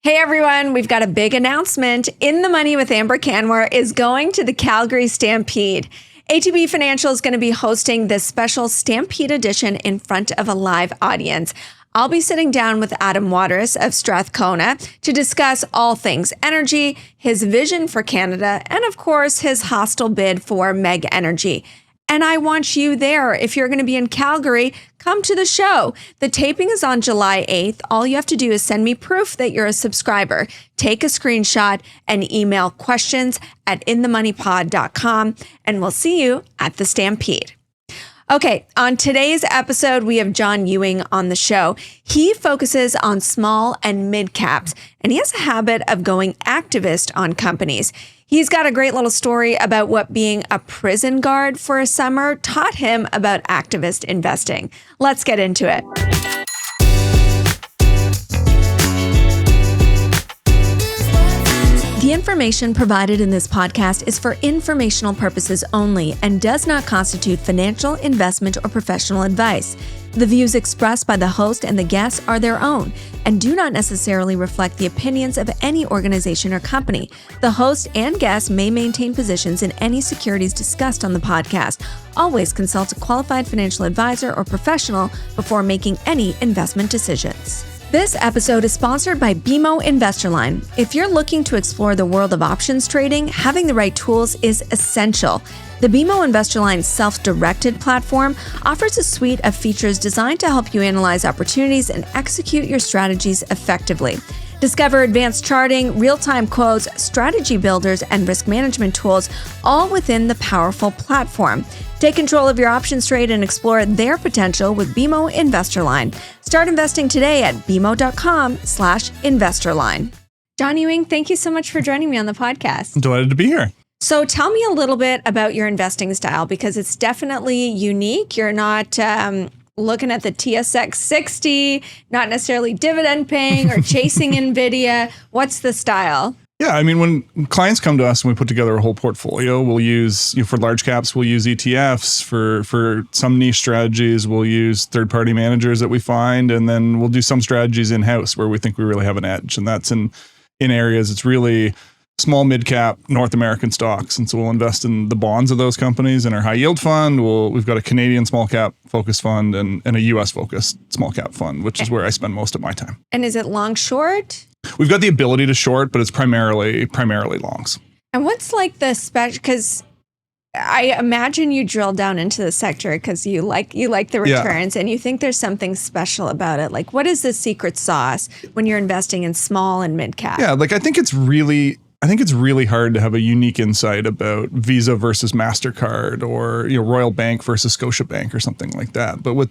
Hey everyone, we've got a big announcement. In the Money with Amber Kanwar is going to the Calgary Stampede. ATB Financial is going to be hosting this special Stampede edition in front of a live audience. I'll be sitting down with Adam Waters of Strathcona to discuss all things energy, his vision for Canada, and of course, his hostile bid for Meg Energy. And I want you there. If you're going to be in Calgary, come to the show. The taping is on July 8th. All you have to do is send me proof that you're a subscriber. Take a screenshot and email questions@inthemoneypod.com, and we'll see you at the Stampede. Okay, on today's episode, we have John Ewing on the show. He focuses on small and mid caps, and he has a habit of going activist on companies. He's got a great little story about what being a prison guard for a summer taught him about activist investing. Let's get into it. The information provided in this podcast is for informational purposes only and does not constitute financial, investment, or professional advice. The views expressed by the host and the guests are their own and do not necessarily reflect the opinions of any organization or company. The host and guests may maintain positions in any securities discussed on the podcast. Always consult a qualified financial advisor or professional before making any investment decisions. This episode is sponsored by BMO InvestorLine. If you're looking to explore the world of options trading, having the right tools is essential. The BMO InvestorLine self-directed platform offers a suite of features designed to help you analyze opportunities and execute your strategies effectively. Discover advanced charting, real-time quotes, strategy builders, and risk management tools, all within the powerful platform. Take control of your options trade and explore their potential with BMO InvestorLine. Start investing today at bmo.com/investorline. John Ewing, thank you so much for joining me on the podcast. I'm delighted to be here. So tell me a little bit about your investing style, because it's definitely unique. You're not looking at the TSX 60, not necessarily dividend paying or chasing NVIDIA. What's the style? Yeah, I mean, when clients come to us and we put together a whole portfolio, we'll use, for large caps, we'll use ETFs. For some niche strategies, we'll use third-party managers that we find, and then we'll do some strategies in-house where we think we really have an edge. And that's in areas, it's really small mid-cap North American stocks. And so we'll invest in the bonds of those companies in our high yield fund. We've got a Canadian small cap focused fund and a US focused small cap fund, which is where I spend most of my time. And is it long short? We've got the ability to short, but it's primarily longs. And what's like the special, because I imagine you drill down into the sector because you like the returns and you think there's something special about it. Like, what is the secret sauce when you're investing in small and mid cap? Yeah, like I think it's really hard to have a unique insight about Visa versus MasterCard or Royal Bank versus Scotiabank or something like that. But with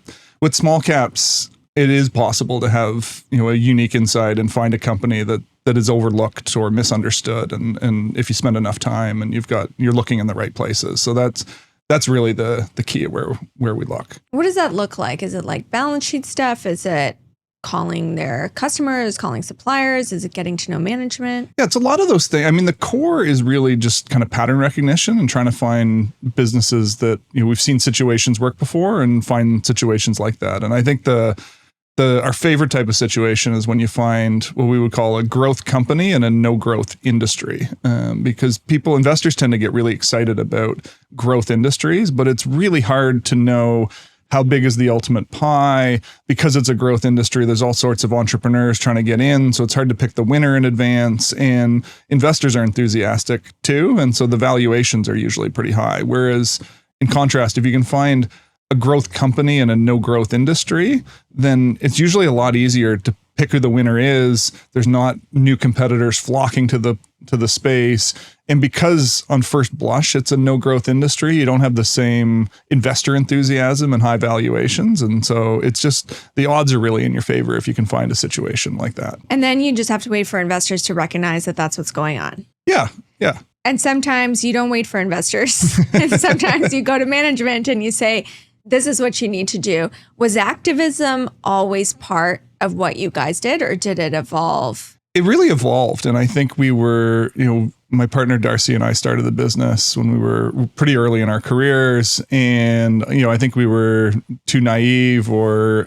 small caps, it is possible to have a unique insight and find a company that is overlooked or misunderstood. And if you spend enough time and you're looking in the right places, so that's really the key of where we look. What does that look like? Is it like balance sheet stuff? Is it calling their customers, calling suppliers? Is it getting to know management? Yeah, it's a lot of those things. I mean, the core is really just kind of pattern recognition and trying to find businesses that we've seen situations work before and find situations like that. And I think our favorite type of situation is when you find what we would call a growth company and a no growth industry, because investors tend to get really excited about growth industries, but it's really hard to know how big is the ultimate pie. Because it's a growth industry, there's all sorts of entrepreneurs trying to get in. So it's hard to pick the winner in advance, and investors are enthusiastic too. And so the valuations are usually pretty high. Whereas in contrast, if you can find a growth company in a no growth industry, then it's usually a lot easier to pick who the winner is. There's not new competitors flocking to the space. And because on first blush, it's a no growth industry, you don't have the same investor enthusiasm and high valuations. And so it's just, the odds are really in your favor if you can find a situation like that. And then you just have to wait for investors to recognize that that's what's going on. Yeah. And sometimes you don't wait for investors. And sometimes you go to management and you say, this is what you need to do. Was activism always part of what you guys did, or did it evolve? It really evolved. And I think we were, my partner Darcy and I started the business when we were pretty early in our careers. And, I think we were too naive or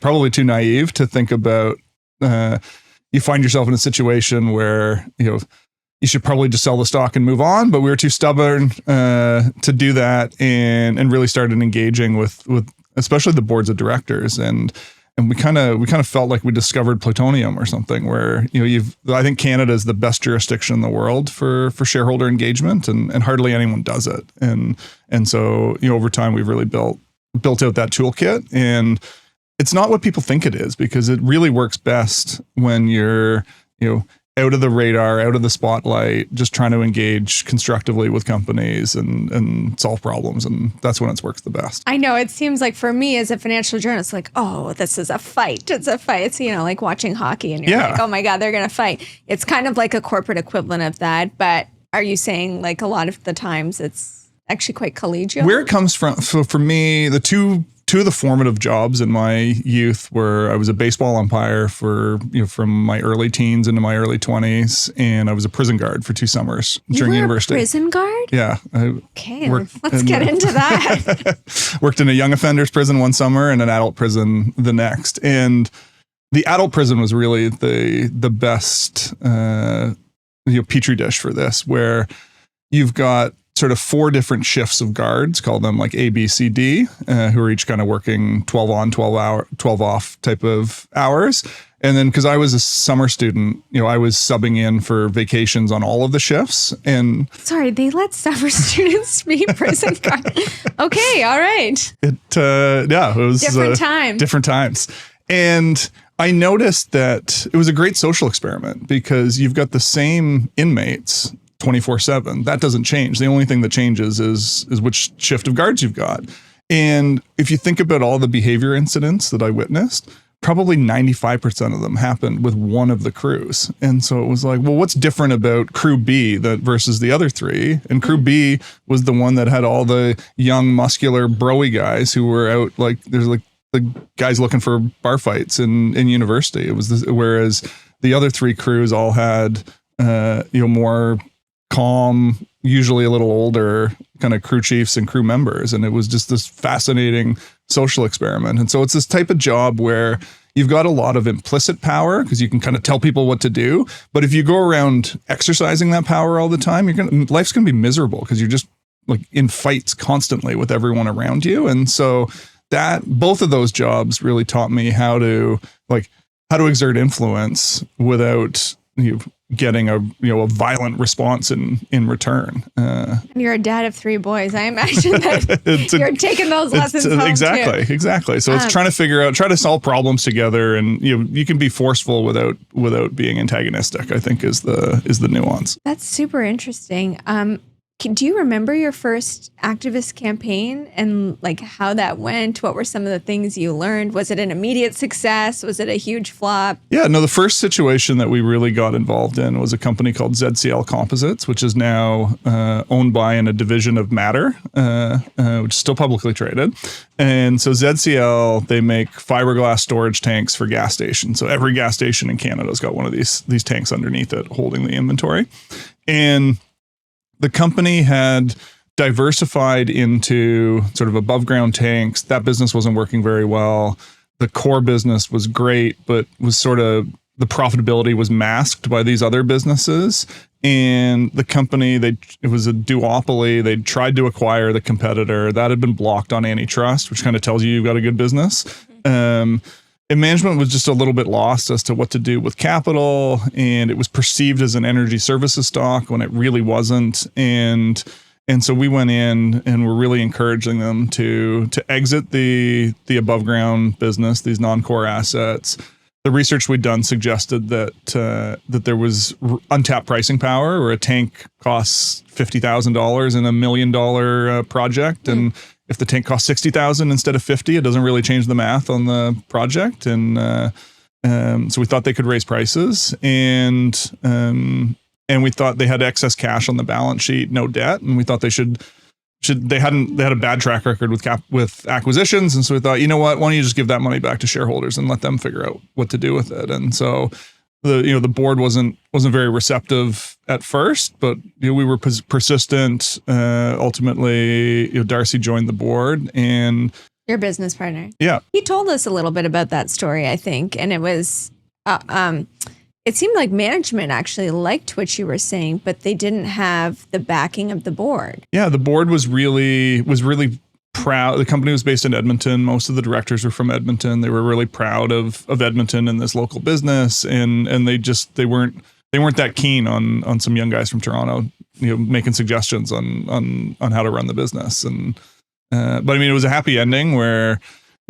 probably too naive to think about you find yourself in a situation where, you should probably just sell the stock and move on. But we were too stubborn to do that, and really started engaging with especially the boards of directors, and we kind of felt like we discovered plutonium or something. Where I think Canada is the best jurisdiction in the world for shareholder engagement, and hardly anyone does it. And so over time we've really built out that toolkit, and it's not what people think it is, because it really works best when you're out of the radar, out of the spotlight, just trying to engage constructively with companies and solve problems. And that's when it works the best. I know, it seems like for me as a financial journalist, like, oh, this is a fight. It's a fight. It's, like watching hockey and you're like, oh my God, they're going to fight. It's kind of like a corporate equivalent of that. But are you saying like a lot of the times it's actually quite collegial? Where it comes from, so for me, the two of the formative jobs in my youth were I was a baseball umpire for from my early teens into my early 20s, and I was a prison guard for 2 summers during university. Prison guard? Yeah. Okay, let's get into that. Worked in a young offenders prison one summer and an adult prison the next. And the adult prison was really the best petri dish for this, where you've got sort of 4 different shifts of guards, call them like A, B, C, D, who are each kind of working 12 on, 12 off type of hours. And then because I was a summer student, I was subbing in for vacations on all of the shifts. And sorry, they let summer students be prison guards. Okay, all right. It was different times. And I noticed that it was a great social experiment, because you've got the same inmates 24/7. That doesn't change. The only thing that changes is which shift of guards you've got. And if you think about all the behavior incidents that I witnessed, probably 95% of them happened with one of the crews. And so it was like, well, what's different about crew B versus the other 3? And crew B was the one that had all the young, muscular, broy guys who were out, like there's like the guys looking for bar fights in university. It was this, whereas the other 3 crews all had more calm, usually a little older kind of crew chiefs and crew members. And it was just this fascinating social experiment. And so it's this type of job where you've got a lot of implicit power, because you can kind of tell people what to do. But if you go around exercising that power all the time, life's going to be miserable, because you're just like in fights constantly with everyone around you. And so both of those jobs really taught me how to exert influence without getting a violent response in return. And you're a dad of 3 boys. I imagine that you're taking those lessons home exactly. So it's trying to solve problems together, and you can be forceful without being antagonistic, I think is the nuance. That's super interesting. Do you remember your first activist campaign and like how that went? What were some of the things you learned? Was it an immediate success? Was it a huge flop? Yeah, no, the first situation that we really got involved in was a company called ZCL Composites, which is now owned by and a division of Mattr, which is still publicly traded. And so ZCL, they make fiberglass storage tanks for gas stations. So every gas station in Canada has got one of these tanks underneath it holding the inventory. And the company had diversified into sort of above ground tanks. That business wasn't working very well. The core business was great, but was sort of the profitability was masked by these other businesses. And the company, it was a duopoly. They tried to acquire the competitor. That had been blocked on antitrust, which kind of tells you you've got a good business. And management was just a little bit lost as to what to do with capital, and it was perceived as an energy services stock when it really wasn't. And so we went in and were really encouraging them to exit the above ground business, these non-core assets. The research we'd done suggested that there was untapped pricing power, where a tank costs $50,000 in $1 million project, and if the tank costs $60,000 instead of $50,000, it doesn't really change the math on the project. And so we thought they could raise prices, and we thought they had excess cash on the balance sheet, no debt, and we thought they they had a bad track record with acquisitions, and so we thought, you know what, why don't you just give that money back to shareholders and let them figure out what to do with it. And so the board wasn't very receptive at first, but we were persistent. Ultimately, Darcy joined the board, and your business partner. Yeah, he told us a little bit about that story, I think, and it was it seemed like management actually liked what you were saying, but they didn't have the backing of the board. Yeah, the board was really proud. The company was based in Edmonton. Most of the directors were from Edmonton. They were really proud of Edmonton and this local business, and they weren't that keen on some young guys from Toronto, making suggestions on how to run the business. And but I mean, it was a happy ending where,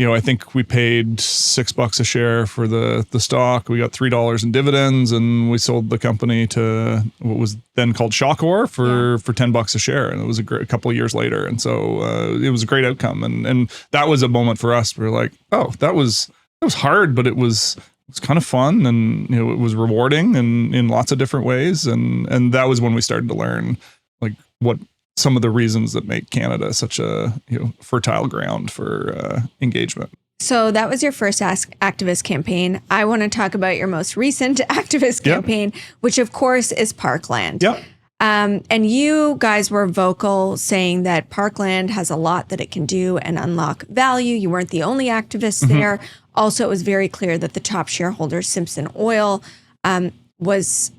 I think we paid $6 a share for the stock. We got $3 in dividends, and we sold the company to what was then called Shawcor for $10 a share. And it was a couple of years later. And so it was a great outcome. And that was a moment for us. We were like, oh, that was hard, but it was kind of fun, and it was rewarding in lots of different ways. And that was when we started to learn like what some of the reasons that make Canada such a fertile ground for engagement. So that was your first activist campaign. I want to talk about your most recent activist campaign, which of course is Parkland. Yep. And you guys were vocal saying that Parkland has a lot that it can do and unlock value. You weren't the only activists there. Also, it was very clear that the top shareholder, Simpson Oil, was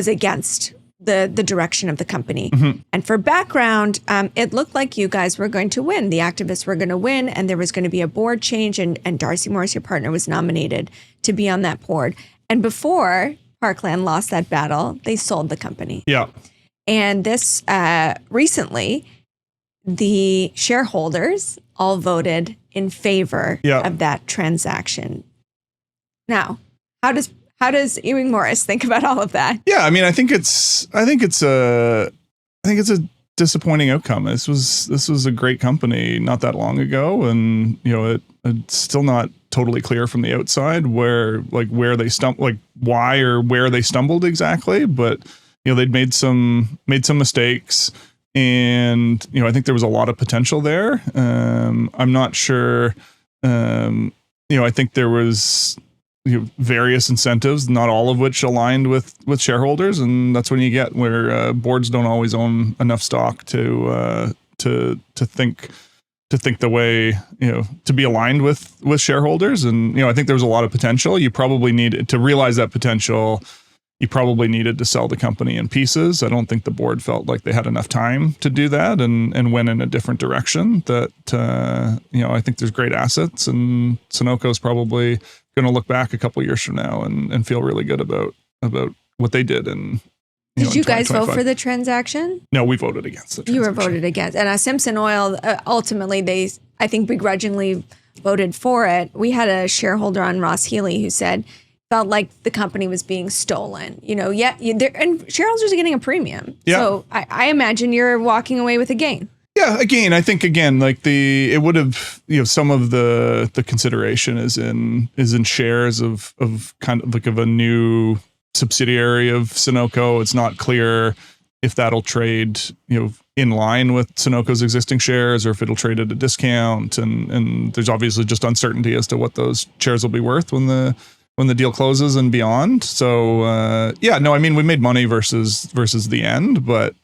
against the direction of the company. And for background, it looked like you guys were going to win. The activists were going to win, and there was going to be a board change, and Darcy Morris, your partner, was nominated to be on that board. And before Parkland lost that battle, they sold the company. Yeah. And this recently, the shareholders all voted in favor of that transaction. Now, how does Ewing Morris think about all of that? Yeah, I mean, I think it's a disappointing outcome. This was a great company not that long ago, and it's still not totally clear from the outside where they why or where they stumbled exactly. But they'd made some mistakes, and I think there was a lot of potential there. I'm not sure. I think there was various incentives, not all of which aligned with shareholders, and that's when you get where boards don't always own enough stock to think the way, to be aligned with shareholders. And I think there was a lot of potential. You probably needed to realize that potential. You probably needed to sell the company in pieces. I don't think the board felt like they had enough time to do that, and went in a different direction. That I think there's great assets, and Sunoco is probably going to look back a couple of years from now and feel really good about what they did. And did you guys vote for the transaction? No, we voted against the transaction. You were voted against, and Simpson Oil ultimately they, I think, begrudgingly voted for it. We had a shareholder on, Ross Healy, who said felt like the company was being stolen. And shareholders are getting a premium. Yeah. So I imagine you're walking away with a gain. Yeah, I think it would have, some of the consideration is in shares of kind of like of a new subsidiary of Sunoco. It's not clear if that'll trade, in line with Sunoco's existing shares, or if it'll trade at a discount. And there's obviously just uncertainty as to what those shares will be worth when the deal closes and beyond. So we made money versus the end, but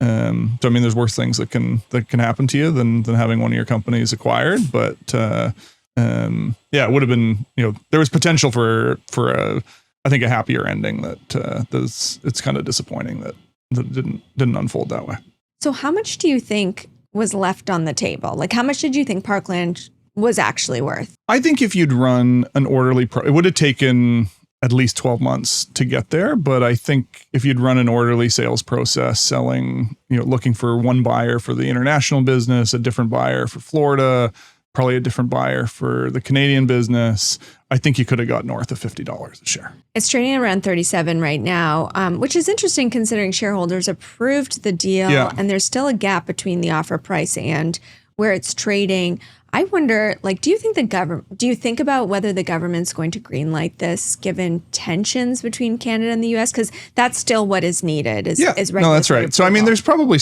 there's worse things that can happen to you than having one of your companies acquired. But it would have been, there was potential for I think a happier ending. It's kind of disappointing that didn't unfold that way. So how much do you think was left on the table? Like, how much did you think Parkland was actually worth? I think if you'd run an orderly it would have taken at least 12 months to get there. But I think if you'd run an orderly sales process, selling, looking for one buyer for the international business, a different buyer for Florida, probably a different buyer for the Canadian business, I think you could have got north of $50 a share. It's trading around 37 right now, which is interesting considering shareholders approved the deal, and there's still a gap between the offer price and where it's trading. I wonder, do you think about whether the government's going to greenlight this given tensions between Canada and the US? Because that's still what is needed is regulatory No, that's right. approval. So, there's probably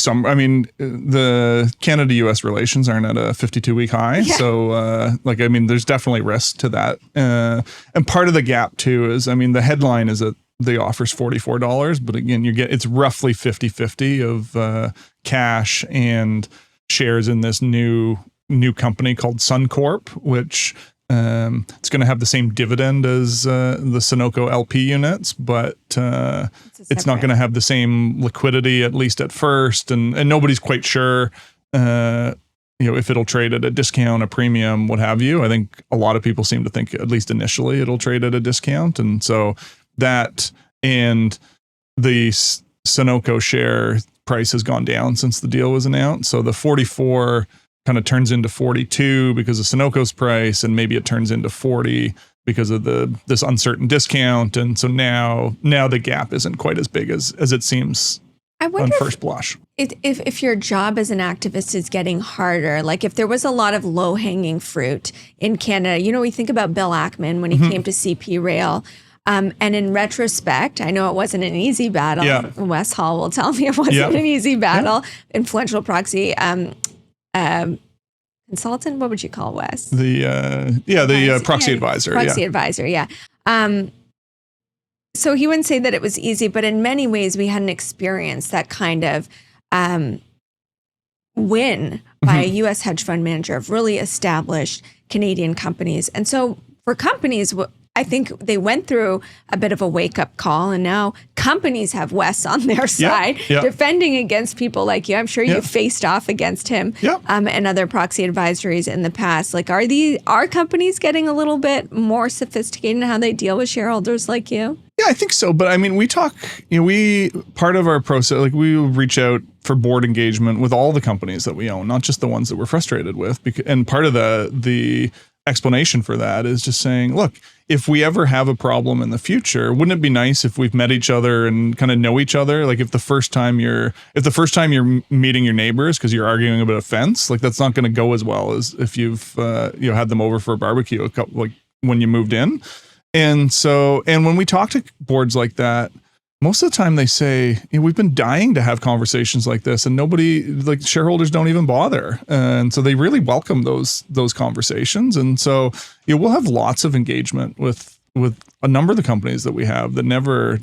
the Canada-US relations aren't at a 52-week high. Yeah. So, there's definitely risk to that. And part of the gap too is, the headline is that the offer's $44, but again, it's roughly 50-50 of cash and shares in this new company called Suncorp, which It's going to have the same dividend as the Sunoco LP units, but it's not going to have the same liquidity, at least at first, and nobody's quite sure if it'll trade at a discount, a premium, what have you. I think a lot of people seem to think, at least initially, it'll trade at a discount. And so that and the Sunoco share price has gone down since the deal was announced. So the 44 kind of turns into 42 because of Sunoco's price, and maybe it turns into 40 because of this uncertain discount. And so now the gap isn't quite as big as it seems on first blush. If your job as an activist is getting harder, like if there was a lot of low-hanging fruit in Canada, we think about Bill Ackman when he came to CP Rail. And in retrospect, I know it wasn't an easy battle. Yeah. Wes Hall will tell me it wasn't an easy battle. Yeah. Influential proxy consultant. What would you call Wes? The proxy advisor. Proxy advisor. Yeah. So he wouldn't say that it was easy, but in many ways we hadn't experienced that kind of win by a U.S. hedge fund manager of really established Canadian companies. And so for companies, I think they went through a bit of a wake-up call, and now companies have Wes on their side, defending against people like you. I'm sure you faced off against him and other proxy advisories in the past. Like, are companies getting a little bit more sophisticated in how they deal with shareholders like you? Yeah, I think so. But I mean, we talk, part of our process, like we reach out for board engagement with all the companies that we own, not just the ones that we're frustrated with. And part of the explanation for that is just saying, look, if we ever have a problem in the future, wouldn't it be nice if we've met each other and kind of know each other? Like if the first time you're meeting your neighbors because you're arguing about a fence, like that's not going to go as well as if you've had them over for a barbecue like when you moved in. And when we talk to boards like that, most of the time they say, we've been dying to have conversations like this, and nobody, like shareholders, don't even bother. And so they really welcome those conversations. And so we'll have lots of engagement with a number of the companies that we have that never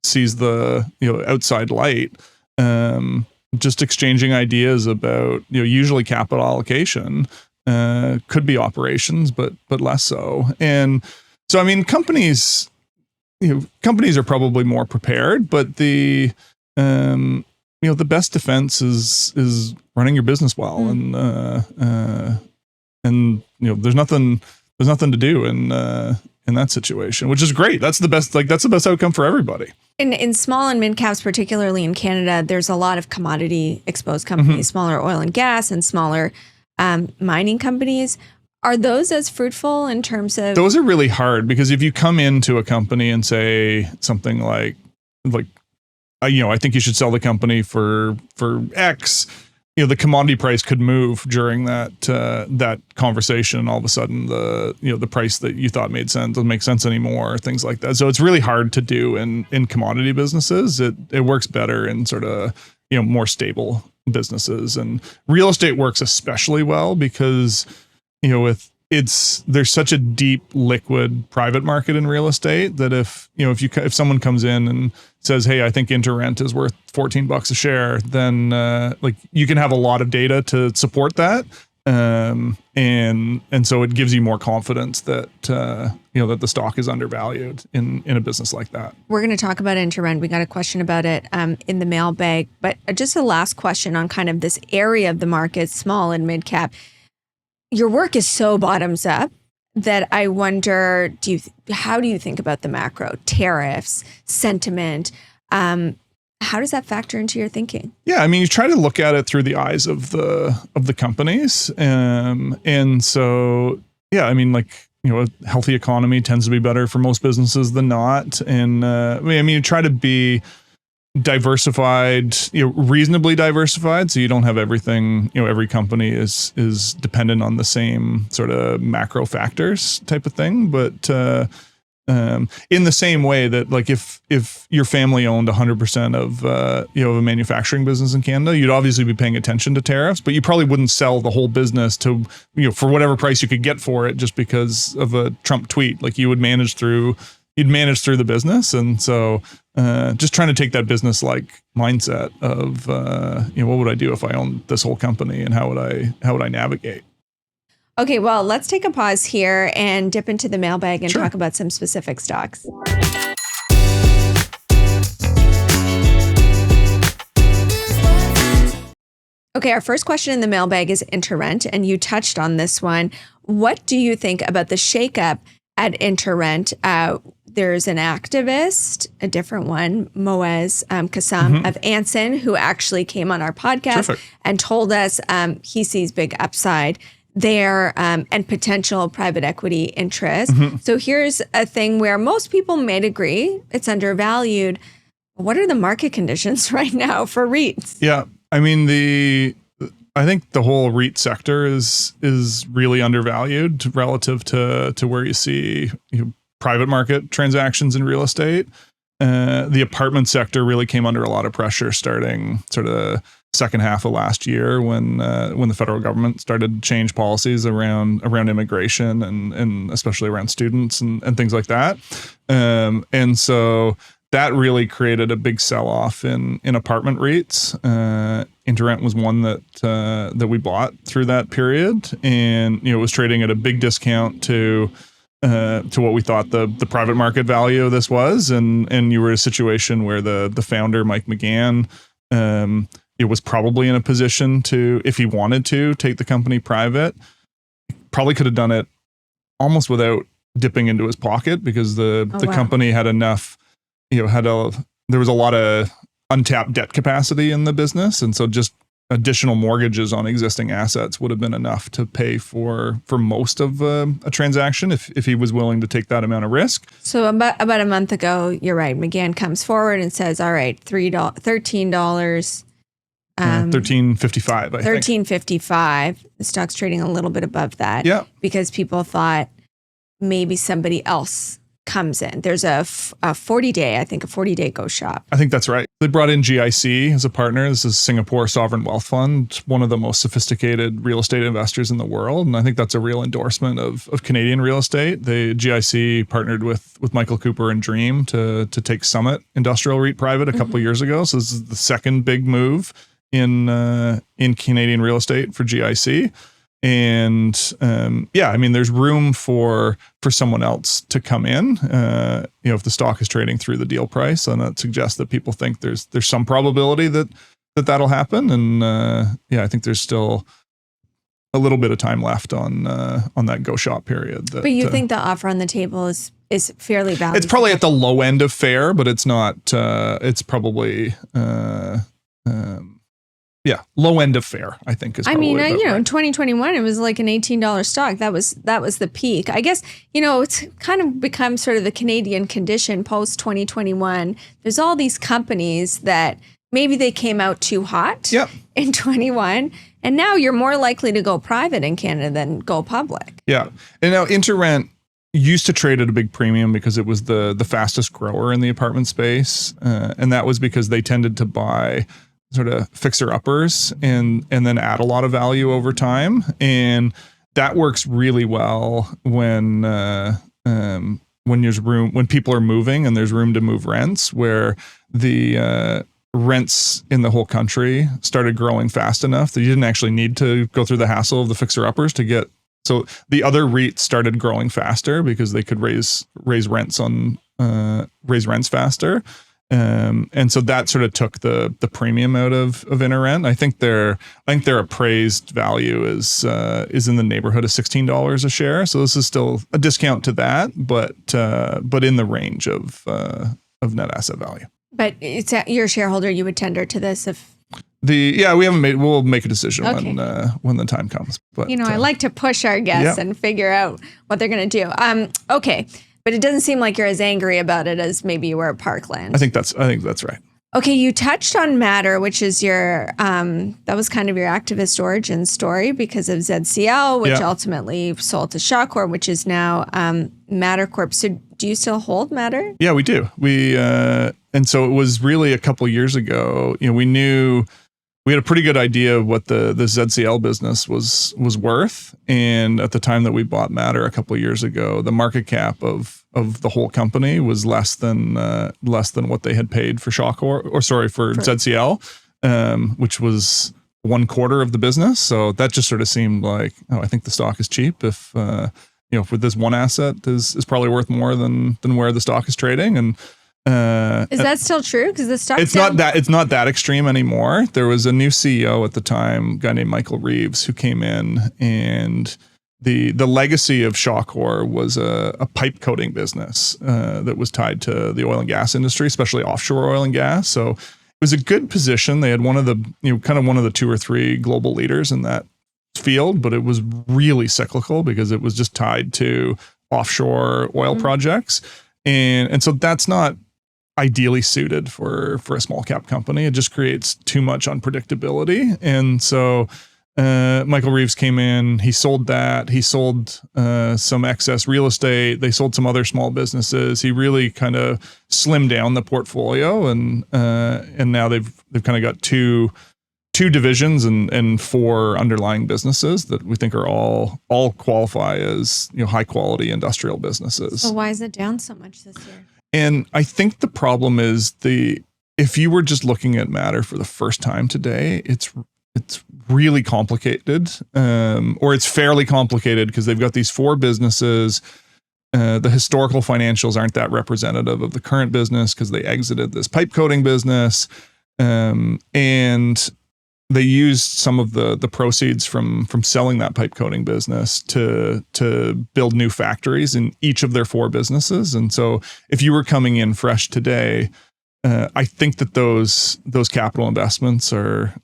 sees the outside light. Just exchanging ideas about usually capital allocation, could be operations, but less so. And so I mean, companies are probably more prepared, but the best defense is running your business well, and there's nothing to do in that situation, which is great. That's the best outcome for everybody. In small and mid caps, particularly in Canada, there's a lot of commodity exposed companies, smaller oil and gas and smaller mining companies. Are those as fruitful in terms of? Those are really hard, because if you come into a company and say something like, I think you should sell the company for X, the commodity price could move during that conversation. All of a sudden, the price that you thought made sense doesn't make sense anymore, things like that. So it's really hard to do in commodity businesses. It works better in sort of more stable businesses, and real estate works especially well because there's such a deep liquid private market in real estate that if someone comes in and says, hey, I think InterRent is worth $14 a share, then you can have a lot of data to support that. And so it gives you more confidence that that the stock is undervalued in a business like that. We're going to talk about InterRent. We got a question about it in the mailbag, but just a last question on kind of this area of the market, small and mid cap. Your work is so bottoms up that I wonder, how do you think about the macro, tariffs, sentiment? How does that factor into your thinking? Yeah, I mean, you try to look at it through the eyes of the companies. And so, yeah, I mean, a healthy economy tends to be better for most businesses than not. And you try to be diversified, reasonably diversified, so you don't have everything, every company is dependent on the same sort of macro factors type of thing. But in the same way that if your family owned 100% of a manufacturing business in Canada, you'd obviously be paying attention to tariffs, but you probably wouldn't sell the whole business to for whatever price you could get for it just because of a Trump tweet. You'd manage through the business. And so just trying to take that business mindset of what would I do if I owned this whole company, and how would I navigate? Okay, well, let's take a pause here and dip into the mailbag and talk about some specific stocks. Okay, our first question in the mailbag is InterRent, and you touched on this one. What do you think about the shakeup at InterRent? There's an activist, a different one, Moaz Kassam of Anson, who actually came on our podcast and told us he sees big upside there and potential private equity interest. So here's a thing where most people might agree it's undervalued. What are the market conditions right now for REITs? Yeah. I mean, I think the whole REIT sector is really undervalued relative to where you see private market transactions in real estate. The apartment sector really came under a lot of pressure starting sort of second half of last year when the federal government started to change policies around immigration and especially around students and things like that. And so that really created a big sell-off in apartment REITs. InterRent was one that we bought through that period, and it was trading at a big discount to what we thought the private market value of this was, and you were in a situation where the founder Mike McGann it was probably in a position to, if he wanted to, take the company private. Probably could have done it almost without dipping into his pocket because the company had enough. There was a lot of untapped debt capacity in the business. And so just additional mortgages on existing assets would have been enough to pay for most of a transaction if he was willing to take that amount of risk. So about a month ago, you're right, McGann comes forward and says, all right, $13. $13.55, I think. $13.55. The stock's trading a little bit above that. Yeah. Because people thought maybe somebody else comes in. There's a 40-day go shop. I think that's right. They brought in GIC as a partner. This is Singapore Sovereign Wealth Fund, one of the most sophisticated real estate investors in the world. And I think that's a real endorsement of Canadian real estate. GIC partnered with Michael Cooper and Dream to take Summit Industrial REIT private a couple of years ago. So this is the second big move in Canadian real estate for GIC. And I mean, there's room for someone else to come in. If the stock is trading through the deal price, and that suggests that people think there's some probability that'll happen. And I think there's still a little bit of time left on that go shop period. But you think the offer on the table is fairly valuable? It's probably at the low end of fair, but it's not. It's probably. Low end of fair, I think is. I mean, in 2021, it was like an $18 stock. That was the peak. I guess, it's kind of become sort of the Canadian condition post 2021. There's all these companies that maybe they came out too hot in 21, and now you're more likely to go private in Canada than go public. Yeah, and now InterRent used to trade at a big premium because it was the fastest grower in the apartment space, and that was because they tended to buy sort of fixer-uppers and then add a lot of value over time. And that works really well when there's room, when people are moving and there's room to move rents, where the rents in the whole country started growing fast enough that you didn't actually need to go through the hassle of the fixer-uppers to get. So the other REITs started growing faster because they could raise rents faster. And so that sort of took the premium out of InterRent. I think their appraised value is in the neighborhood of $16 a share. So this is still a discount to that, but in the range of net asset value. But it's you're a shareholder. You would tender to this if. We'll make a decision when the time comes. But I like to push our guests and figure out what they're going to do. Okay. But it doesn't seem like you're as angry about it as maybe you were at Parkland. I think that's right. Okay, you touched on Mattr, which is your that was kind of your activist origin story because of ZCL, which ultimately sold to Shawcor, which is now Mattr Corp. So do you still hold Mattr? Yeah, we do. And so it was really a couple of years ago. We knew. We had a pretty good idea of what the ZCL business was worth, and at the time that we bought Mattr a couple of years ago, the market cap of the whole company was less than what they had paid for ZCL, which was 1/4 of the business. So that just sort of seemed like, oh, I think the stock is cheap. If with this one asset is probably worth more than where the stock is trading. And is that still true? Because the stock it's not that extreme anymore. There was a new CEO at the time, a guy named Michael Reeves, who came in, and the legacy of Shawcor was a pipe coating business that was tied to the oil and gas industry, especially offshore oil and gas. So it was a good position. They had one of the one of the 2 or 3 global leaders in that field, but it was really cyclical because it was just tied to offshore oil projects, and so that's not ideally suited for a small cap company. It just creates too much unpredictability. And so Michael Reeves came in, he sold that, he sold some excess real estate, they sold some other small businesses. He really kind of slimmed down the portfolio, and now they've kind of got two divisions and 4 underlying businesses that we think are all qualify as high quality industrial businesses. So why is it down so much this year? And I think the problem is if you were just looking at Mattr for the first time today, it's really complicated, or it's fairly complicated because they've got these 4 businesses. The historical financials aren't that representative of the current business because they exited this pipe coating business, and they used some of the proceeds from selling that pipe coating business to build new factories in each of their 4 businesses. And so if you were coming in fresh today, I think that those capital investments are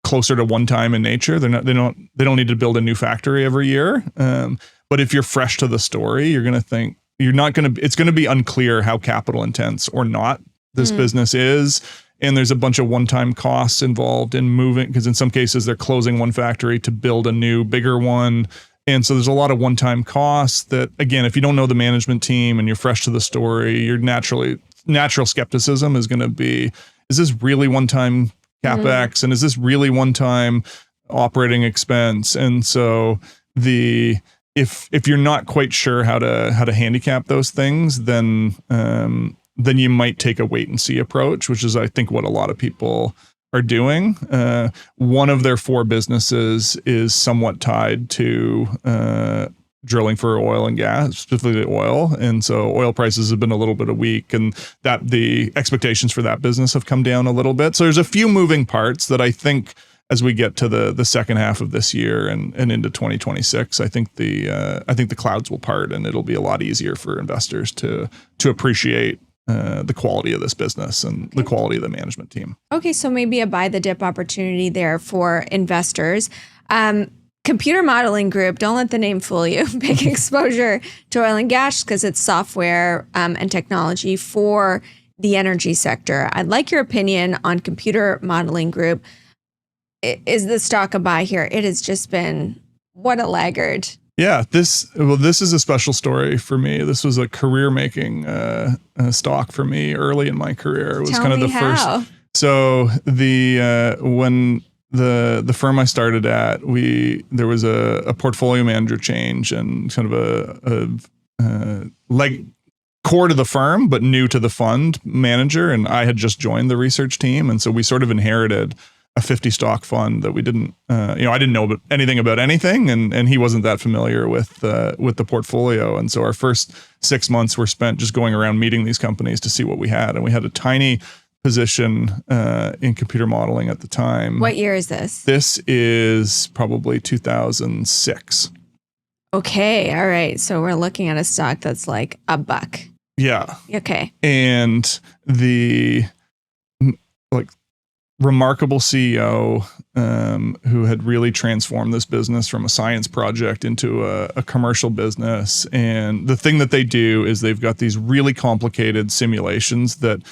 closer to one time in nature. They don't need to build a new factory every year. But if you're fresh to the story, you're going to think it's going to be unclear how capital intense or not this business is. And there's a bunch of one-time costs involved in moving, because in some cases they're closing one factory to build a new, bigger one. And so there's a lot of one-time costs that, again, if you don't know the management team and you're fresh to the story, your natural skepticism is going to be, is this really one-time CapEx? And is this really one-time operating expense? And so if you're not quite sure how to handicap those things, then you might take a wait and see approach, which is, I think, what a lot of people are doing. One of their 4 businesses is somewhat tied to drilling for oil and gas, specifically oil. And so oil prices have been a little bit weak, and that the expectations for that business have come down a little bit. So there's a few moving parts that I think as we get to the second half of this year and into 2026, I think the clouds will part, and it'll be a lot easier for investors to appreciate the quality of this business and the quality of the management team. Okay, so maybe a buy the dip opportunity there for investors. Computer Modeling Group, don't let the name fool you. Big exposure to oil and gas because it's software and technology for the energy sector. I'd like your opinion on Computer Modeling Group. Is the stock a buy here? It has just been, what a laggard. Yeah, this is a special story for me. This was a career-making stock for me early in my career. It was kind of the first. So when the firm I started at, there was a portfolio manager change and kind of a core to the firm but new to the fund manager, and I had just joined the research team, and so we sort of inherited a 50 stock fund that we didn't, I didn't know anything about anything, and he wasn't that familiar with the portfolio. And so our first 6 months were spent just going around meeting these companies to see what we had. And we had a tiny position in computer modeling at the time. What year is this? This is probably 2006. Okay. All right. So we're looking at a stock that's like $1. Yeah. Okay. And the remarkable CEO who had really transformed this business from a science project into a commercial business. And the thing that they do is they've got these really complicated simulations that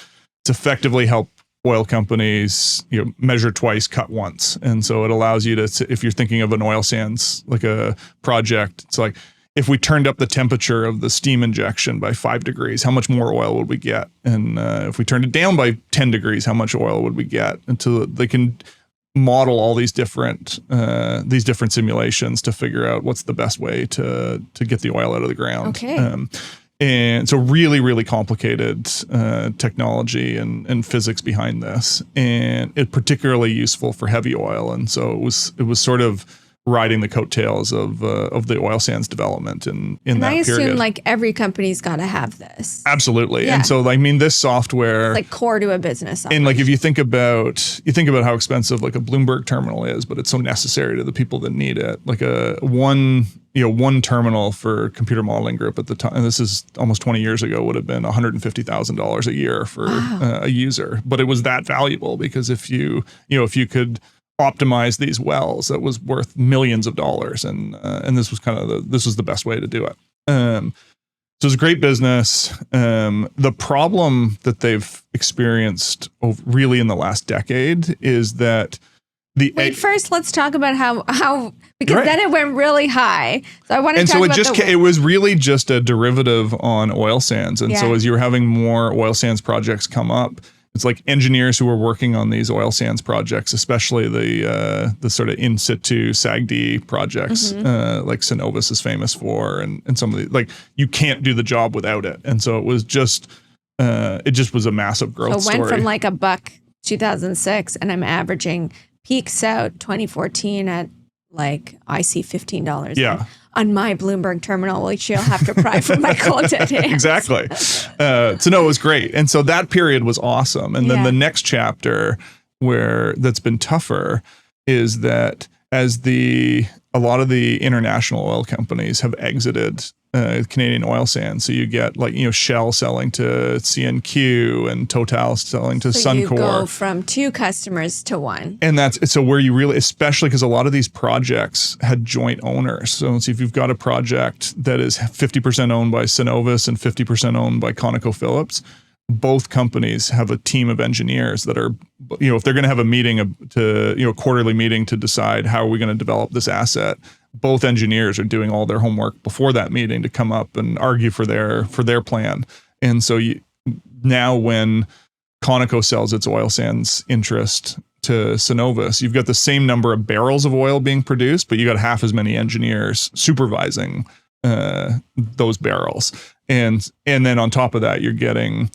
effectively help oil companies measure twice, cut once. And so it allows you to, if you're thinking of an oil sands, like a project, it's like, if we turned up the temperature of the steam injection by 5 degrees, how much more oil would we get? And if we turned it down by 10 degrees, how much oil would we get? Until they can model all these different simulations to figure out what's the best way to get the oil out of the ground. Okay. And so really, really complicated technology and physics behind this, and it particularly useful for heavy oil. And so it was sort of riding the coattails of the oil sands development in that period. I assume like every company's got to have this. Absolutely. Yeah. And so I mean, this software, it's like core to a business. And like if you think about how expensive like a Bloomberg terminal is, but it's so necessary to the people that need it. Like one terminal for computer modeling group at the time, and this is almost 20 years ago, would have been $150,000 a year for a user. But it was that valuable because if you could optimize these wells, that was worth millions of dollars, and this was the best way to do it. So it's a great business. The problem that they've experienced really in the last decade is that first let's talk about how because then it went really high. So I want to talk about it was really just a derivative on oil sands, and so as you were having more oil sands projects come up, it's like engineers who were working on these oil sands projects, especially the sort of in situ SAGD projects, like Cenovus is famous for, and some of the, like, you can't do the job without it. And so it was just was a massive growth story. So it went from like $1 2006, and I'm averaging peaks out 2014 at like I see $15. Yeah. On my Bloomberg terminal, which you'll have to pry from my content. Exactly. So no, it was great. And so that period was awesome. And then the next chapter that's been tougher is that as a lot of the international oil companies have exited Canadian oil sands. So you get like, Shell selling to CNQ and Total selling to Suncor. You go from 2 customers to 1. And that's so where you really, especially because a lot of these projects had joint owners. So if you've got a project that is 50% owned by Cenovus and 50% owned by ConocoPhillips, both companies have a team of engineers that are, if they're going to have a meeting a quarterly meeting to decide how are we going to develop this asset, both engineers are doing all their homework before that meeting to come up and argue for their plan. And so now when Conoco sells its oil sands interest to Cenovus, you've got the same number of barrels of oil being produced, but you got half as many engineers supervising those barrels. And then on top of that, you're getting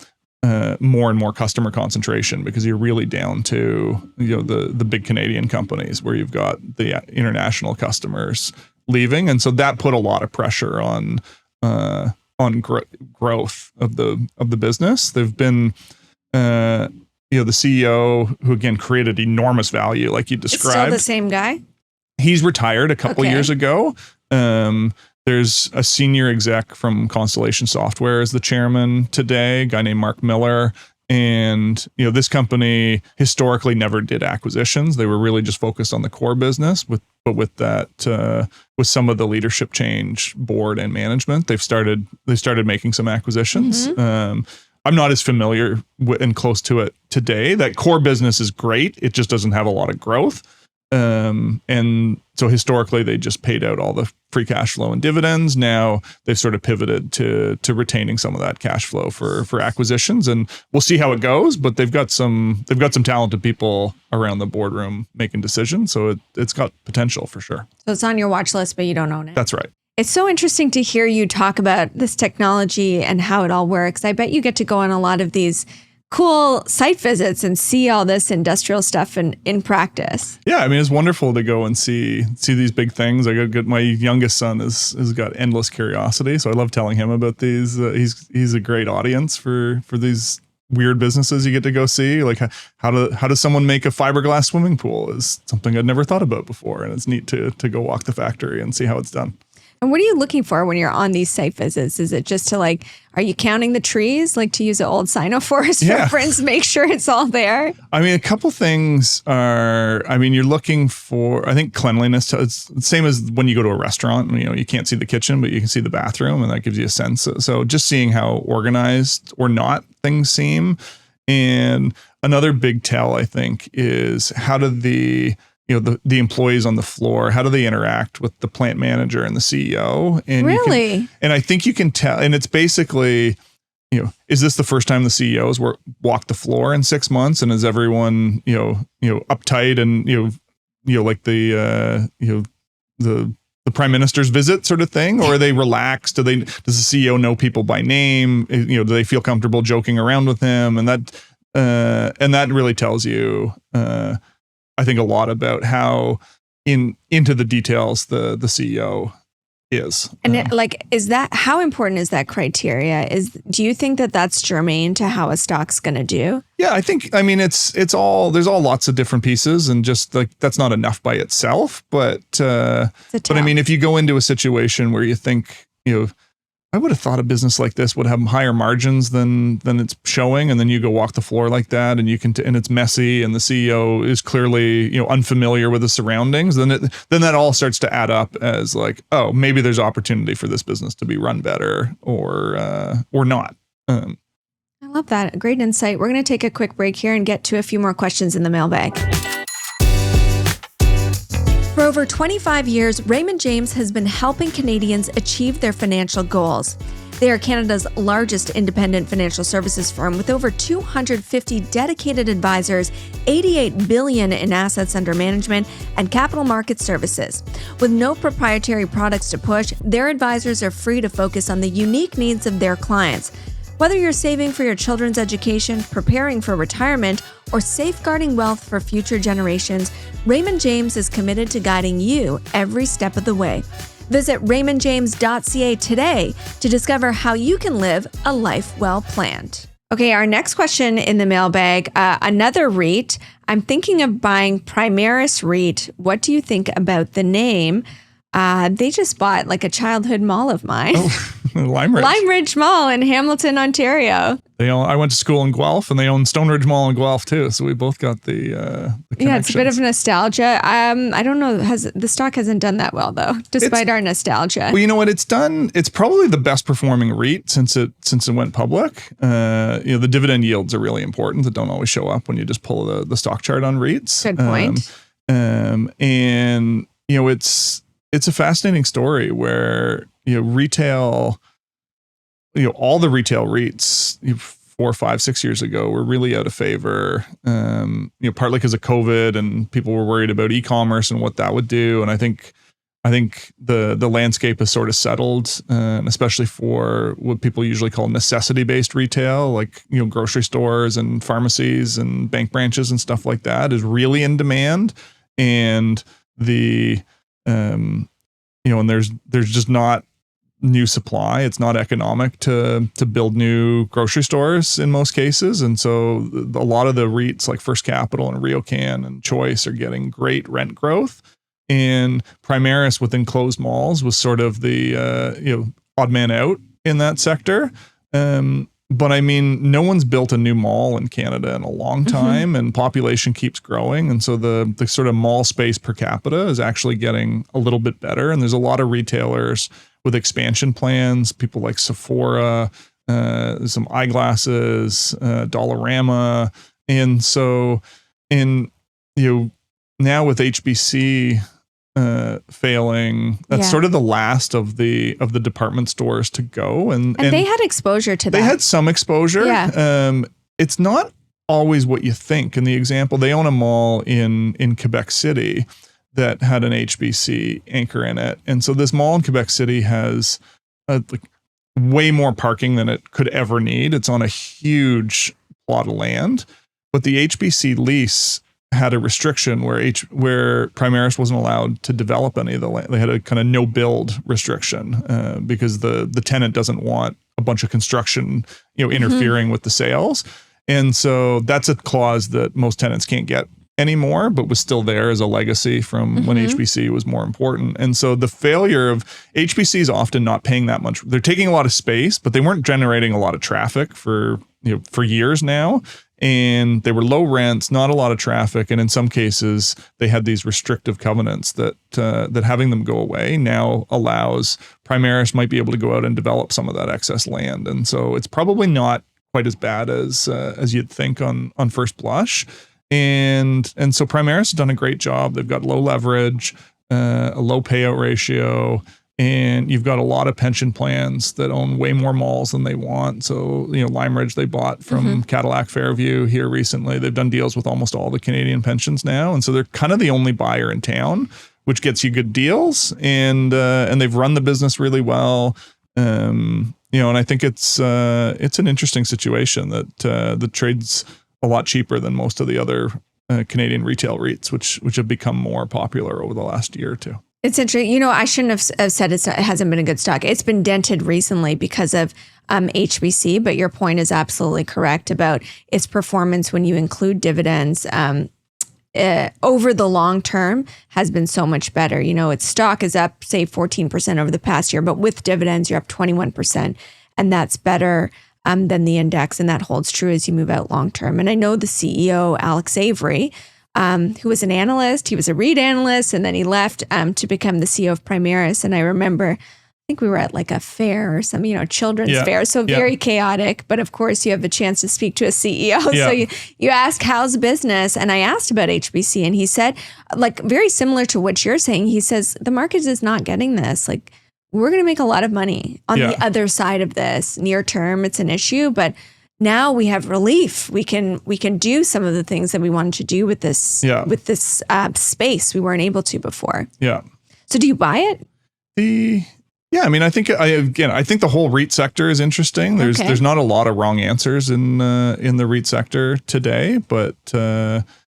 more and more customer concentration because you're really down to the big Canadian companies where you've got the international customers leaving, and so that put a lot of pressure on growth of the business. They've been the CEO, who again created enormous value, like you described. It's still the same guy? He's retired a couple years ago. There's a senior exec from Constellation Software as the chairman today, a guy named Mark Miller. And, this company historically never did acquisitions. They were really just focused on the core business. But with some of the leadership change, board and management, they started making some acquisitions. I'm not as familiar and close to it today. That core business is great. It just doesn't have a lot of growth. And so historically they just paid out all the free cash flow and dividends. Now they've sort of pivoted to retaining some of that cash flow for acquisitions, and we'll see how it goes, but they've got some talented people around the boardroom making decisions. So it's got potential for sure. So it's on your watch list, but you don't own it. That's right. It's so interesting to hear you talk about this technology and how it all works. I bet you get to go on a lot of these cool site visits and see all this industrial stuff in practice. Yeah, I mean, it's wonderful to go and see these big things. My youngest son has got endless curiosity, so I love telling him about these. He's a great audience for these weird businesses you get to go see. Like how does someone make a fiberglass swimming pool is something I'd never thought about before, and it's neat to go walk the factory and see how it's done. And what are you looking for when you're on these site visits? Is it just to are you counting the trees, to use an old Sino-Forest reference, make sure it's all there? I mean, a couple things are, you're looking for, I think cleanliness. It's the same as when you go to a restaurant, you can't see the kitchen, but you can see the bathroom, and that gives you a sense. So just seeing how organized or not things seem. And another big tell, I think, is how do the employees on the floor, how do they interact with the plant manager and the CEO? And really? And I think you can tell, and it's basically, is this the first time the CEOs walked the floor in 6 months? And is everyone, uptight and, like the the prime minister's visit sort of thing, or are they relaxed? Does the CEO know people by name? Do they feel comfortable joking around with him? And that really tells you, I think, a lot about how into the details the CEO is. And how important is that criteria? Do you think that that's germane to how a stock's going to do? Yeah, it's all, there's all lots of different pieces, and just like, that's not enough by itself. But if you go into a situation where you think, I would have thought a business like this would have higher margins than it's showing, and then you go walk the floor like that, and and it's messy, and the CEO is clearly unfamiliar with the surroundings, then that all starts to add up as like, oh, maybe there's opportunity for this business to be run better, or not. I love that. Great insight. We're going to take a quick break here and get to a few more questions in the mailbag. For over 25 years, Raymond James has been helping Canadians achieve their financial goals. They are Canada's largest independent financial services firm with over 250 dedicated advisors, $88 billion in assets under management, and capital market services. With no proprietary products to push, their advisors are free to focus on the unique needs of their clients. Whether you're saving for your children's education, preparing for retirement, or safeguarding wealth for future generations, Raymond James is committed to guiding you every step of the way. Visit raymondjames.ca today to discover how you can live a life well planned. Okay, our next question in the mailbag, another REIT. I'm thinking of buying Primaris REIT. What do you think about the name? They just bought like a childhood mall of mine. Oh, Lime Ridge. Lime Ridge Mall in Hamilton, Ontario. I went to school in Guelph, and they own Stonebridge Mall in Guelph too. So we both got the yeah, it's a bit of nostalgia. I don't know. The stock hasn't done that well though, despite our nostalgia. Well, you know what it's done? It's probably the best performing REIT since it went public. The dividend yields are really important that don't always show up when you just pull the stock chart on REITs. Good point. And it's a fascinating story where retail, all the retail REITs 4, 5, 6 years ago were really out of favor. Partly because of COVID, and people were worried about e-commerce and what that would do. And I think the landscape has sort of settled, especially for what people usually call necessity-based retail, like grocery stores and pharmacies and bank branches and stuff like that is really in demand. And and there's just not new supply. It's not economic to build new grocery stores in most cases. And so a lot of the REITs like First Capital and RioCan and Choice are getting great rent growth. And Primaris with enclosed malls was sort of the odd man out in that sector. But no one's built a new mall in Canada in a long time, and population keeps growing. And so the sort of mall space per capita is actually getting a little bit better. And there's a lot of retailers with expansion plans, people like Sephora, some eyeglasses, Dollarama. And so now with HBC failing, that's sort of the last of the department stores to go, and they had exposure to that. They had some exposure. Yeah. It's not always what you think. In the example, they own a mall in Quebec City that had an HBC anchor in it, and so this mall in Quebec City has way more parking than it could ever need. It's on a huge plot of land, but the HBC lease had a restriction where Primaris wasn't allowed to develop any of the land. They had a kind of no build restriction because the tenant doesn't want a bunch of construction, interfering with the sales. And so that's a clause that most tenants can't get anymore, but was still there as a legacy from when HBC was more important. And so the failure of HBC is often not paying that much. They're taking a lot of space, but they weren't generating a lot of traffic for years now. And they were low rents, not a lot of traffic. And in some cases, they had these restrictive covenants that having them go away now allows Primaris might be able to go out and develop some of that excess land. And so it's probably not quite as bad as you'd think on first blush. And so Primaris has done a great job. They've got low leverage, a low payout ratio, and you've got a lot of pension plans that own way more malls than they want. So, Lime Ridge, they bought from Cadillac Fairview here recently. They've done deals with almost all the Canadian pensions now. And so they're kind of the only buyer in town which gets you good deals, and they've run the business really well. And I think it's an interesting situation that trades a lot cheaper than most of the other Canadian retail REITs, which have become more popular over the last year or two. It's interesting. I shouldn't have said it hasn't been a good stock. It's been dented recently because of HBC, but your point is absolutely correct about its performance when you include dividends. Over the long term has been so much better. Its stock is up, say, 14% over the past year, but with dividends, you're up 21%. And that's better than the index. And that holds true as you move out long term. And I know the CEO, Alex Avery, who was an analyst, he was a REIT analyst, and then he left to become the CEO of Primaris. And I remember, I think we were at like a fair or some, children's fair. So very chaotic. But of course, you have a chance to speak to a CEO. So you ask, how's business? And I asked about HBC, and he said, like, very similar to what you're saying. He says, the market is not getting this. Like, we're going to make a lot of money on the other side of this. Near term, it's an issue, but now we have relief. We can do some of the things that we wanted to do with this space we weren't able to before. Yeah. So do you buy it? I think the whole REIT sector is interesting. There's not a lot of wrong answers in the REIT sector today, but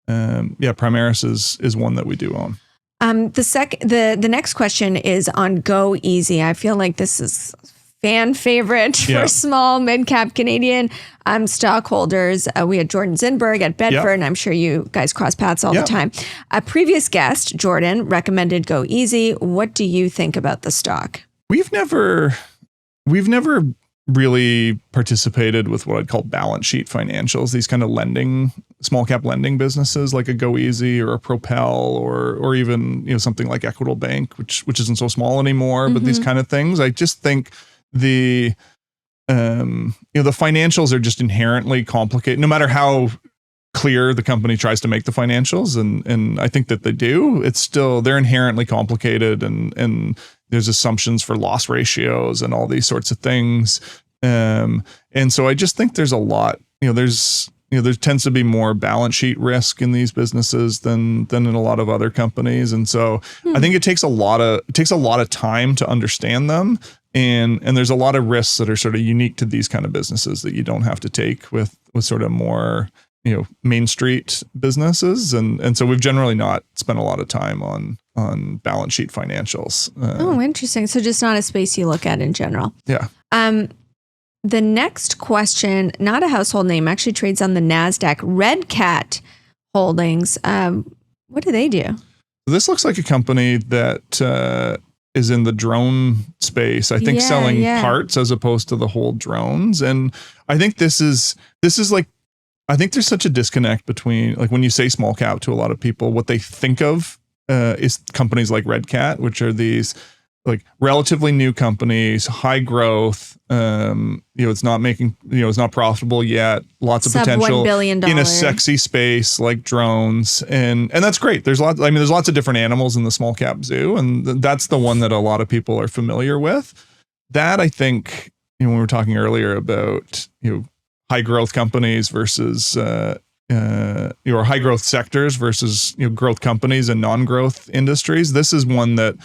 Primaris is one that we do own. The next question is on goeasy. I feel like this is fan favorite for small mid-cap Canadian stockholders. We had Jordan Zinberg at Bedford, and I'm sure you guys cross paths all the time. A previous guest, Jordan, recommended goeasy. What do you think about the stock? We've never really participated with what I'd call balance sheet financials, these kind of small cap lending businesses like a goeasy or a Propel or even something like Equitable Bank, which isn't so small anymore, but these kind of things. I just think the financials are just inherently complicated, no matter how clear the company tries to make the financials, and I think that they do. It's still, they're inherently complicated, and there's assumptions for loss ratios and all these sorts of things. And so I just think there's a lot, there tends to be more balance sheet risk in these businesses than in a lot of other companies. And so I think it takes a lot of time to understand them. And there's a lot of risks that are sort of unique to these kind of businesses that you don't have to take with sort of more, Main Street businesses. And so we've generally not spent a lot of time on balance sheet financials. Interesting. So just not a space you look at in general. Yeah. The next question, not a household name, actually trades on the NASDAQ, RedCat Holdings. What do they do? This looks like a company that is in the drone space. I think selling parts as opposed to the whole drones. And I think this is like, I think there's such a disconnect between, like, when you say small cap to a lot of people, what they think of is companies like RedCat, which are these like relatively new companies, high growth. It's not making, it's not profitable yet. Lots of potential $1 billion in a sexy space like drones, and that's great. There's lots of different animals in the small cap zoo, and that's the one that a lot of people are familiar with. That, I think, when we were talking earlier about high growth companies versus or high growth sectors versus growth companies and non-growth industries, this is one that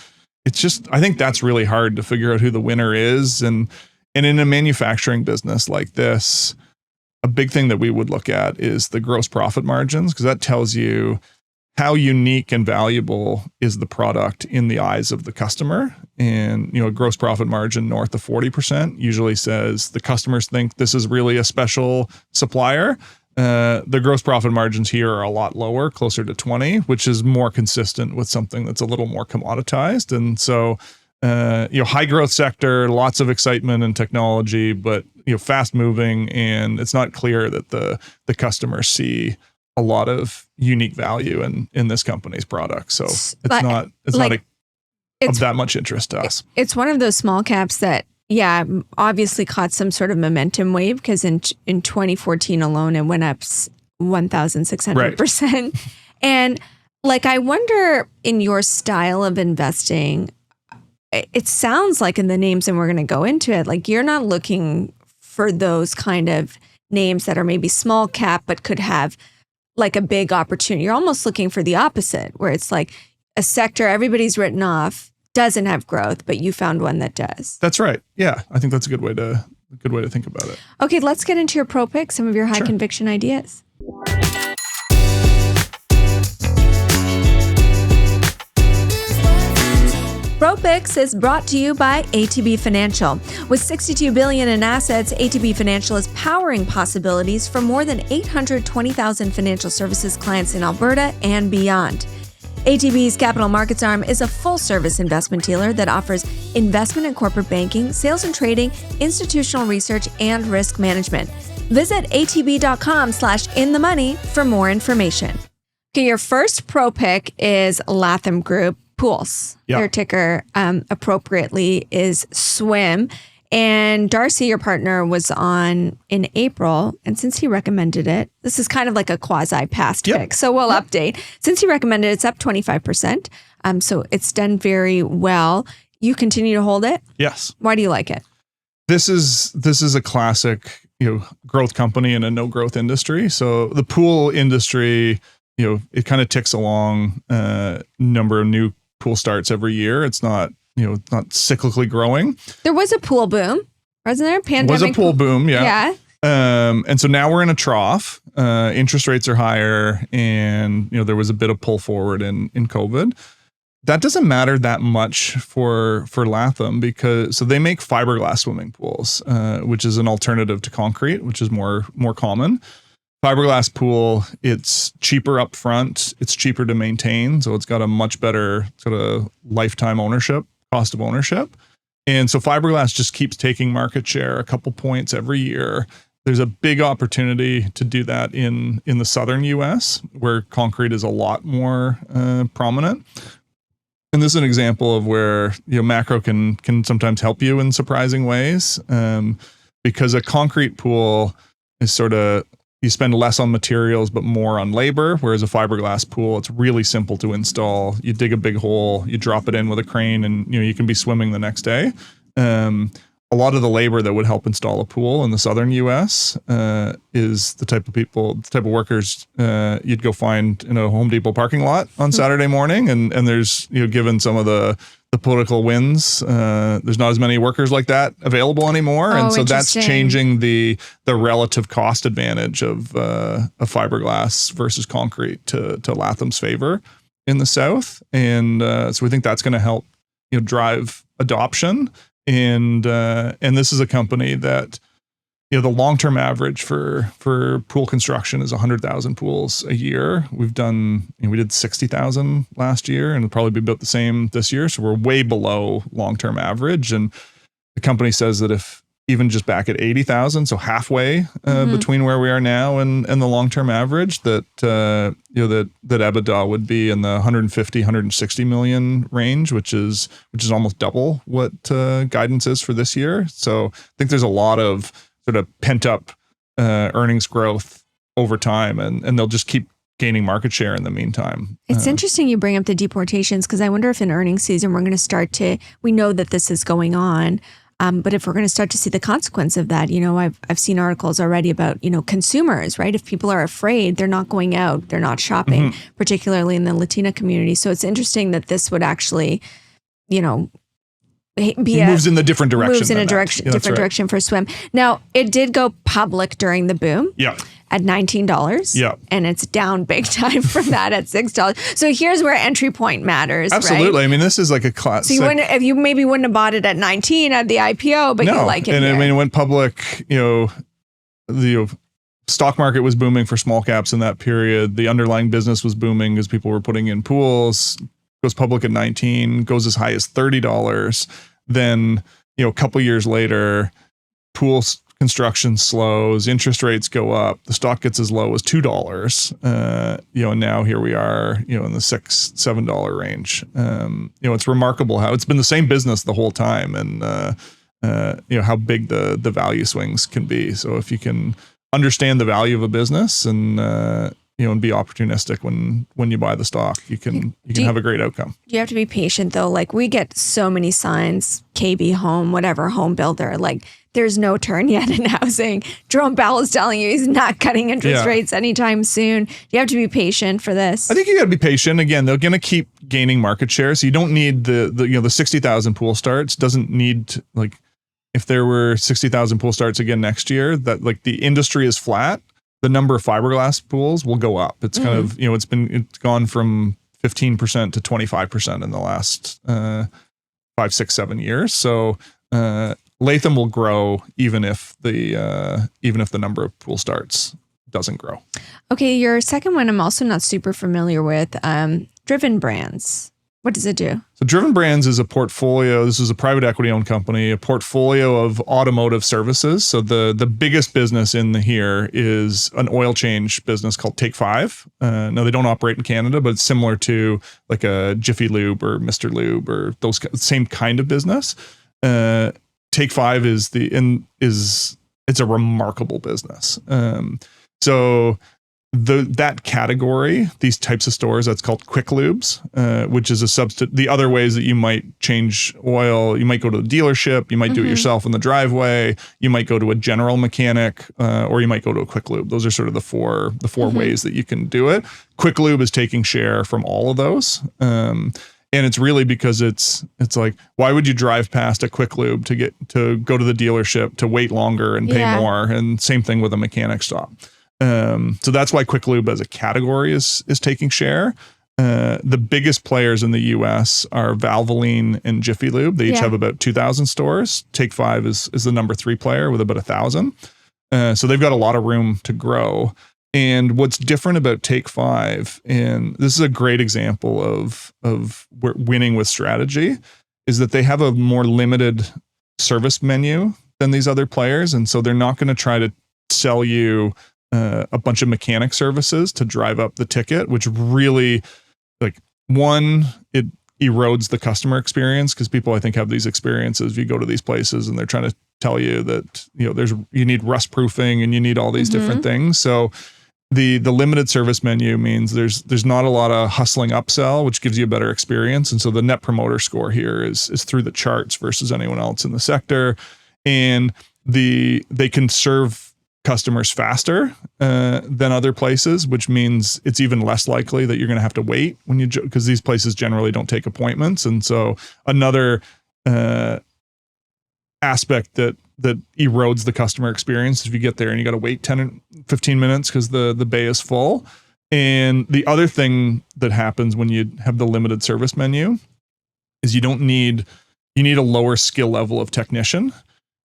it's just, I think that's really hard to figure out who the winner is. And in a manufacturing business like this, a big thing that we would look at is the gross profit margins, because that tells you how unique and valuable is the product in the eyes of the customer. And, a gross profit margin north of 40% usually says the customers think this is really a special supplier. The gross profit margins here are a lot lower, closer to 20, which is more consistent with something that's a little more commoditized. And so, high growth sector, lots of excitement and technology, but, fast moving, and it's not clear that the customers see a lot of unique value in this company's product. So it's not of that much interest to us. It's one of those small caps that, obviously caught some sort of momentum wave, because in 2014 alone, it went up 1,600%. Right. And I wonder, in your style of investing, it sounds like in the names, and we're going to go into it, you're not looking for those kind of names that are maybe small cap, but could have a big opportunity. You're almost looking for the opposite, where it's a sector everybody's written off doesn't have growth, but you found one that does. That's right. Yeah, I think that's a good way to think about it. Okay, let's get into your pro pick, some of your high conviction ideas. Pro Picks is brought to you by ATB Financial. With $62 billion in assets, ATB Financial is powering possibilities for more than 820,000 financial services clients in Alberta and beyond. ATB's capital markets arm is a full-service investment dealer that offers investment and corporate banking, sales and trading, institutional research, and risk management. Visit atb.com/inthemoney for more information. Okay, your first pro pick is Latham Group Pools. Yep. Their ticker appropriately is SWIM. And Darcy, your partner, was on in April. And since he recommended it, this is kind of like a quasi-past pick. So we'll update. Since he recommended it, it's up 25%. So it's done very well. You continue to hold it? Yes. Why do you like it? This is a classic, growth company in a no growth industry. So the pool industry, it kind of ticks along number of new pool starts every year. It's not cyclically growing. There was a pool boom, wasn't there? Pandemic was a pool boom, yeah. And so now we're in a trough. Interest rates are higher, and there was a bit of pull forward in COVID. That doesn't matter that much for Latham because they make fiberglass swimming pools, which is an alternative to concrete, which is more common. Fiberglass pool, it's cheaper up front, it's cheaper to maintain, so it's got a much better sort of lifetime cost of ownership. And so fiberglass just keeps taking market share a couple points every year. There's a big opportunity to do that in the southern US, where concrete is a lot more prominent. And this is an example of where macro can sometimes help you in surprising ways, because a concrete pool is sort of, you spend less on materials but more on labor, whereas a fiberglass pool, it's really simple to install. You dig a big hole, you drop it in with a crane, and you can be swimming the next day. A lot of the labor that would help install a pool in the southern US is the type of workers you'd go find in a Home Depot parking lot on Saturday morning. And there's, given some of the political winds, there's not as many workers like that available anymore. And so that's changing the relative cost advantage of fiberglass versus concrete to Latham's favor in the South. And so we think that's going to help drive adoption. And this is a company that, the long-term average for pool construction is 100,000 pools a year. We did 60,000 last year, and it'll probably be about the same this year. So we're way below long-term average. And the company says that if even just back at 80,000, so halfway between where we are now and the long-term average, that that EBITDA would be in the 150, 160 million range, which is almost double what guidance is for this year. So I think there's a lot of sort of pent up earnings growth over time, and they'll just keep gaining market share in the meantime. It's interesting you bring up the deportations, because I wonder if in earnings season we're going to start to, we know that this is going on, but if we're going to start to see the consequence of that, I've seen articles already about, consumers, right? If people are afraid, they're not going out, they're not shopping, particularly in the Latina community. So it's interesting that this would actually, moves in the different direction. Moves in a direction for SWIM. Now, it did go public during the boom. Yeah. At $19. Yeah. And it's down big time from that at $6. So here's where entry point matters. Absolutely. Right? I mean, this is like a class. So you maybe wouldn't have bought it at 19 at the IPO, but you like it. And here. I mean, it went public, the stock market was booming for small caps in that period. The underlying business was booming because people were putting in pools. Goes public at 19, goes as high as $30. Then, a couple years later, pool construction slows, interest rates go up, the stock gets as low as $2. And now here we are, in the $6-7 range. It's remarkable how it's been the same business the whole time, and how big the value swings can be. So if you can understand the value of a business and and be opportunistic when you buy the stock, you can have a great outcome. You have to be patient though. Like, we get so many signs, KB Home, whatever home builder, like there's no turn yet in housing. Jerome Powell is telling you he's not cutting interest rates anytime soon. You have to be patient for this. I think you got to be patient. Again, they're going to keep gaining market share. So you don't need the 60,000 pool starts doesn't need to, like, if there were 60,000 pool starts again next year, that like the industry is flat, the number of fiberglass pools will go up. It's kind of, it's gone from 15% to 25% in the last 5, 6, 7 years. So Latham will grow even if the number of pool starts doesn't grow. Okay, your second one I'm also not super familiar with. Driven Brands. What does it do? So Driven Brands is a portfolio. This is a private equity owned company, a portfolio of automotive services. So the biggest business in here is an oil change business called Take 5. No, they don't operate in Canada, but it's similar to like a Jiffy Lube or Mr. Lube or those same kind of business. Take 5 it's a remarkable business. So that category, these types of stores, that's called quick lubes, which is a substitute. The other ways that you might change oil, you might go to the dealership, you might do it yourself in the driveway, you might go to a general mechanic, or you might go to a quick lube. Those are sort of the four ways that you can do it. Quick lube is taking share from all of those. And it's really because it's like, why would you drive past a quick lube to go to the dealership to wait longer and pay more? And same thing with a mechanic shop. So that's why quick lube as a category is taking share. The biggest players in the US are Valvoline and Jiffy Lube. They each have about 2,000 stores. Take 5 is the number 3 player with about 1,000. So they've got a lot of room to grow. And what's different about Take 5, and this is a great example of winning with strategy, is that they have a more limited service menu than these other players. And so they're not going to try to sell you a bunch of mechanic services to drive up the ticket, which really, like, one, it erodes the customer experience, because people, I think, have these experiences. You go to these places and they're trying to tell you that, you need rust proofing and you need all these different things. So the limited service menu means there's not a lot of hustling upsell, which gives you a better experience. And so the net promoter score here is through the charts versus anyone else in the sector. And they can serve customers faster than other places, which means it's even less likely that you're going to have to wait because these places generally don't take appointments. And so another aspect that erodes the customer experience if you get there and you got to wait 10 or 15 minutes because the bay is full. And the other thing that happens when you have the limited service menu is you need a lower skill level of technician.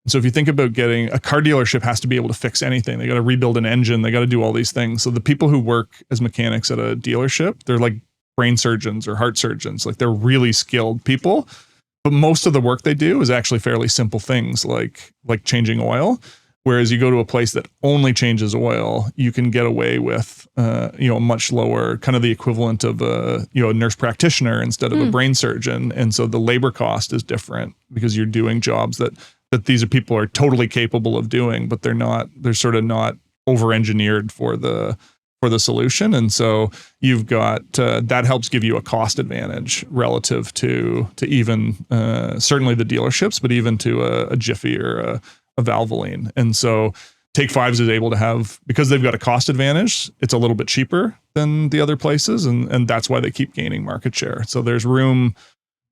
So if you think about getting a car dealership, has to be able to fix anything. They got to rebuild an engine. They got to do all these things. So the people who work as mechanics at a dealership, they're like brain surgeons or heart surgeons. Like, they're really skilled people, but most of the work they do is actually fairly simple things like changing oil. Whereas you go to a place that only changes oil, you can get away with, a much lower, kind of the equivalent of a nurse practitioner instead of a brain surgeon. And so the labor cost is different because you're doing jobs that these people are totally capable of doing, but they're sort of not over-engineered for the solution. And so you've got, that helps give you a cost advantage relative to even, certainly the dealerships, but even to a Jiffy or a Valvoline. And so Take 5 is able to have, because they've got a cost advantage, it's a little bit cheaper than the other places. And that's why they keep gaining market share. So there's room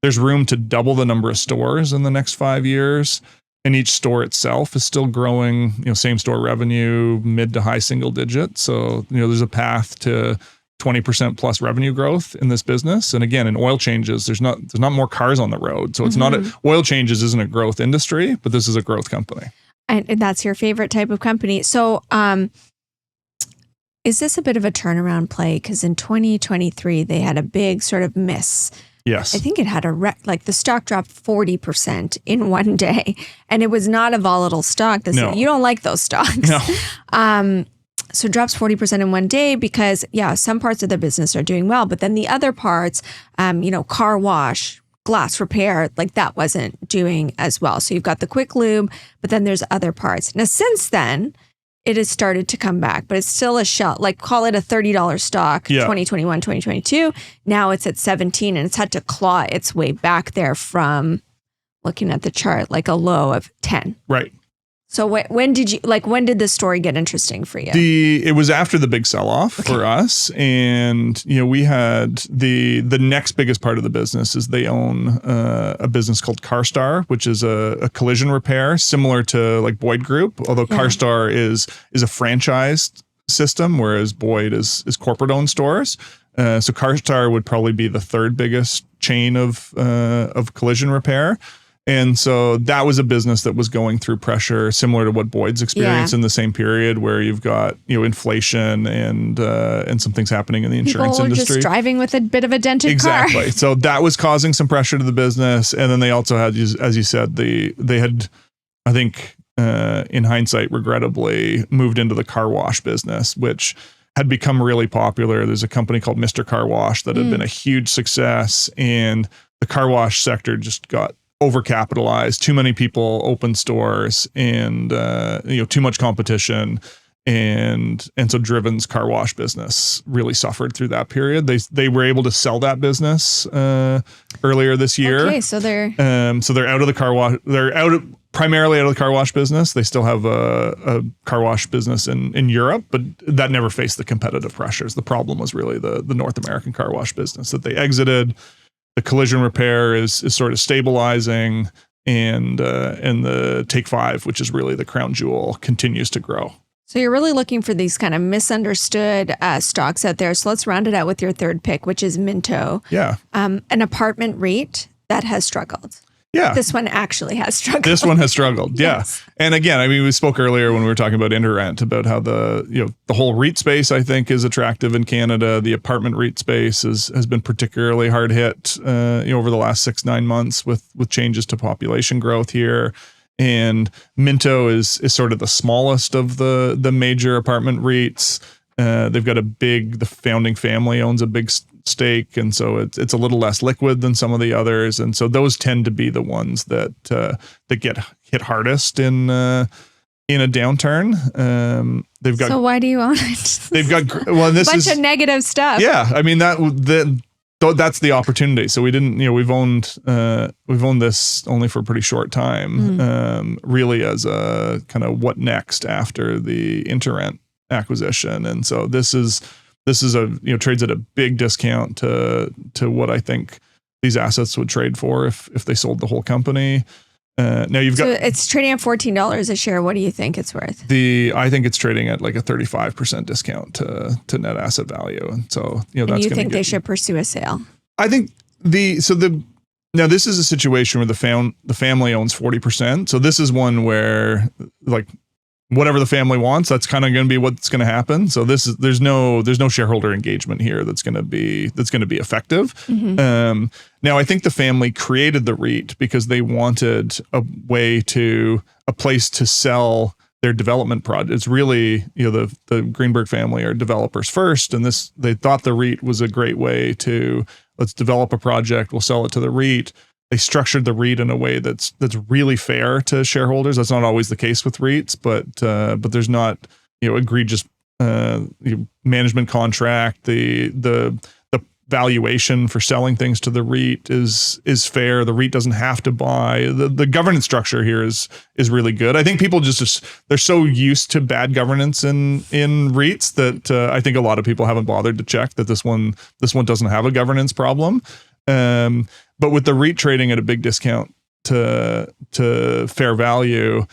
to double the number of stores in the next 5 years. And each store itself is still growing, same store revenue, mid to high single digit. So, there's a path to 20% plus revenue growth in this business. And again, in oil changes, there's not more cars on the road. So it's not oil changes isn't a growth industry, but this is a growth company. And that's your favorite type of company. So, is this a bit of a turnaround play? Because in 2023, they had a big sort of miss. Yes. I think it had the stock dropped 40% in one day, and it was not a volatile stock. No. You don't like those stocks. No. So it drops 40% in one day because, some parts of the business are doing well, but then the other parts, car wash, glass repair, like that wasn't doing as well. So you've got the quick lube, but then there's other parts. Now, since then, it has started to come back, but it's still a shell, like call it a $30 stock, 2021, 2022. Now it's at 17 and it's had to claw its way back there from, looking at the chart, like a low of 10. Right. So when did this story get interesting for you? It was after the big sell-off for us. And, we had the next biggest part of the business is they own a business called CarStar, which is a collision repair similar to like Boyd Group, although CarStar is a franchised system, whereas Boyd is corporate owned stores. So CarStar would probably be the third biggest chain of collision repair. And so that was a business that was going through pressure similar to what Boyd's experienced in the same period, where you've got, inflation and some things happening in the insurance industry. People just driving with a bit of a dented car. Exactly. So that was causing some pressure to the business. And then they also had, as you said, they had, I think, in hindsight, regrettably moved into the car wash business, which had become really popular. There's a company called Mr. Car Wash that had been a huge success, and the car wash sector just got overcapitalized. Too many people opened stores, and too much competition, and so Driven's car wash business really suffered through that period. They were able to sell that business earlier this year. Okay, so they're out of the car wash. They're primarily out of the car wash business. They still have a car wash business in Europe, but that never faced the competitive pressures. The problem was really the North American car wash business that they exited. The collision repair is sort of stabilizing, and the Take 5, which is really the crown jewel, continues to grow. So you're really looking for these kind of misunderstood stocks out there. So let's round it out with your third pick, which is Minto. Yeah. An apartment REIT that has struggled. Yeah. This one actually has struggled. This one has struggled. Yeah. Yes. And again, I mean, we spoke earlier when we were talking about InterRent about how the whole REIT space, I think, is attractive in Canada. The apartment REIT space has been particularly hard hit over the last 6-9 months with changes to population growth here. And Minto is sort of the smallest of the major apartment REITs. They've got the founding family owns a big stake, and so it's a little less liquid than some of the others, and so those tend to be the ones that get hit hardest in a downturn. They've got. So why do you own it? They've got this bunch of negative stuff. Yeah, I mean that's the opportunity. So we didn't, we've owned this only for a pretty short time, really as a kind of what next after the InterRent acquisition, and so this is trades at a big discount to what I think these assets would trade for if they sold the whole company. Now it's trading at $14 a share. What do you think it's worth? I think it's trading at like a 35% discount to net asset value, and so that's. You think they should pursue a sale? I think now this is a situation where the family owns 40%. So this is one where like whatever the family wants, that's kind of going to be what's going to happen. So there's no shareholder engagement here that's going to be effective. Mm-hmm. Now I think the family created the REIT because they wanted a place to sell their development project. It's really, the Greenberg family are developers first, and they thought the REIT was a great way to, let's develop a project, we'll sell it to the REIT. They structured the REIT in a way that's really fair to shareholders. That's not always the case with REITs, but there's not egregious management contract. The valuation for selling things to the REIT is fair. The REIT doesn't have to buy. The governance structure here is really good. I think people they're so used to bad governance in REITs that I think a lot of people haven't bothered to check that this one doesn't have a governance problem. But with the REIT trading at a big discount to fair value,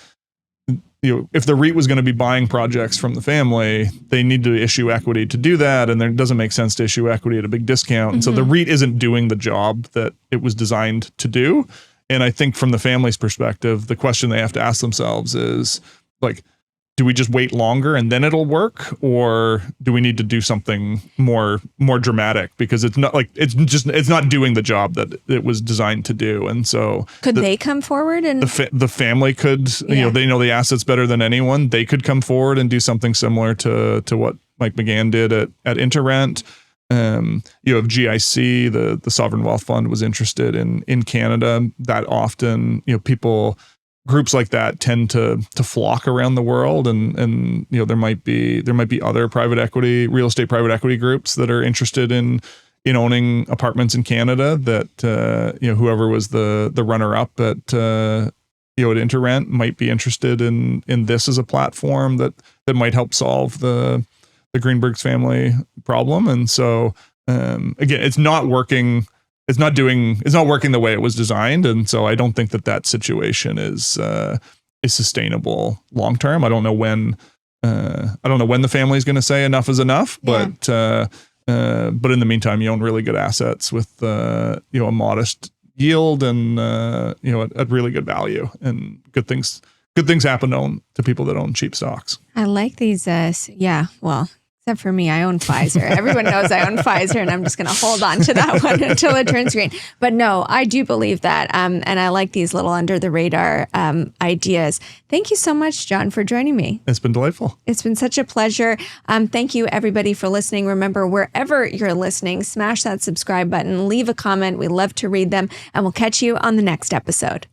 if the REIT was going to be buying projects from the family, they need to issue equity to do that, and it doesn't make sense to issue equity at a big discount. Mm-hmm. And so the REIT isn't doing the job that it was designed to do. And I think from the family's perspective, the question they have to ask themselves is like, do we just wait longer and then it'll work, or do we need to do something more dramatic, because it's not doing the job that it was designed to do. And so could they come forward and the family could, they know the assets better than anyone. They could come forward and do something similar to what Mike McGann did at InterRent. You have GIC, the sovereign wealth fund, was interested in Canada. That often, groups like that tend to flock around the world, and there might be other real estate private equity groups that are interested in owning apartments in Canada that whoever was the runner up at at InterRent might be interested in this as a platform that might help solve the Greenberg's family problem. And so again, it's not working. It's not working the way it was designed. And so I don't think that situation is sustainable long term. I don't know when the family is going to say enough is enough, but in the meantime, you own really good assets with a modest yield and at really good value, and good things happen to people that own cheap stocks. I like these. Except for me, I own Pfizer. Everyone knows I own Pfizer, and I'm just going to hold on to that one until it turns green. But no, I do believe that, and I like these little under the radar ideas. Thank you so much, John, for joining me. It's been delightful. It's been such a pleasure. Thank you, everybody, for listening. Remember, wherever you're listening, smash that subscribe button, leave a comment. We love to read them, and we'll catch you on the next episode.